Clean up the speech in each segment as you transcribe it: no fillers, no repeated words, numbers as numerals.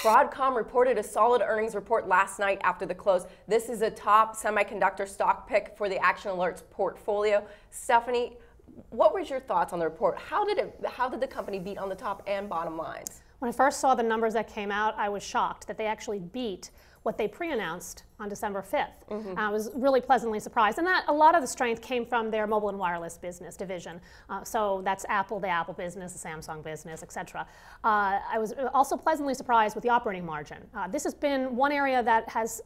Broadcom reported a solid earnings report last night after the close. This is a top semiconductor stock pick for the Action Alerts portfolio. Stephanie, what was your thoughts on the report? How did the company beat on the top and bottom lines? When I first saw the numbers that came out, I was shocked that they actually beat what they pre-announced on December 5th. I was really pleasantly surprised, and that a lot of the strength came from their mobile and wireless business division. So that's Apple, the Apple business, the Samsung business, etc. I was also pleasantly surprised with the operating margin. This has been one area that has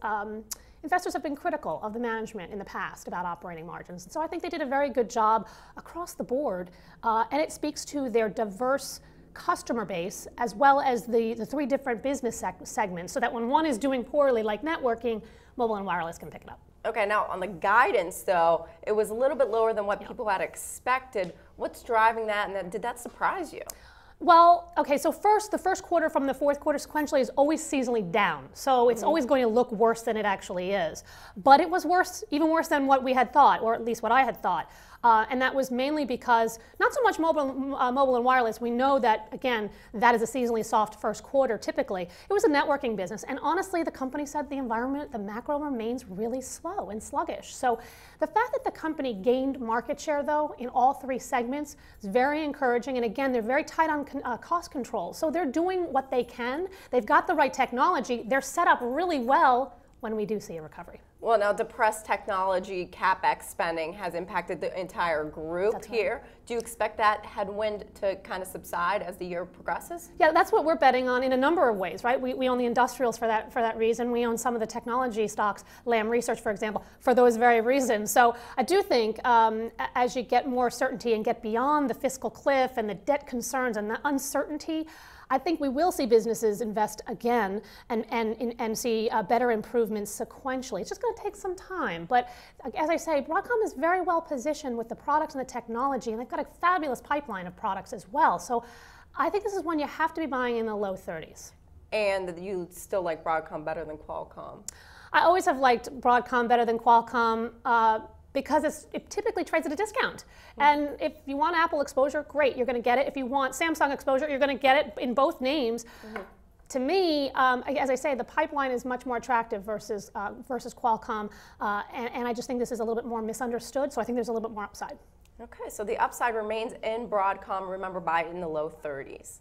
investors have been critical of the management in the past about operating margins. And so I think they did a very good job across the board, and it speaks to their diverse customer base as well as the three different business segments, so that when one is doing poorly, like networking, mobile and wireless can pick it up. Okay, now on the guidance though, it was a little bit lower than what people had expected. What's driving that, and did that surprise you? Well, okay, so the first quarter from the fourth quarter sequentially is always seasonally down. So it's always going to look worse than it actually is. But it was worse, even worse than what we had thought, or at least what I had thought. And that was mainly because, not so much mobile and wireless, we know that, again, that is a seasonally soft first quarter typically. It was a networking business, and honestly, the company said the environment, the macro remains really slow and sluggish. So the fact that the company gained market share, though, in all three segments is very encouraging, and again, they're very tight on cost control. So they're doing what they can. They've got the right technology. They're set up really well when we do see a recovery. Well, now depressed technology CapEx spending has impacted the entire group here. Do you expect that headwind to kind of subside as the year progresses? Yeah, that's what we're betting on in a number of ways, right? We own the industrials for that reason. We own some of the technology stocks, Lam Research, for example, for those very reasons. So I do think as you get more certainty and get beyond the fiscal cliff and the debt concerns and the uncertainty, I think we will see businesses invest again and see better improvements sequentially. It's just going to take some time. But as I say, Broadcom is very well positioned with the products and the technology, and they've got a fabulous pipeline of products as well. So I think this is one you have to be buying in the low 30s. And you still like Broadcom better than Qualcomm? I always have liked Broadcom better than Qualcomm. Because it typically trades at a discount. And if you want Apple exposure, great, you're going to get it. If you want Samsung exposure, you're going to get it in both names. To me, as I say, the pipeline is much more attractive versus Qualcomm, and I just think this is a little bit more misunderstood, so I think there's a little bit more upside. Okay, so the upside remains in Broadcom. Remember, buy in the low 30s.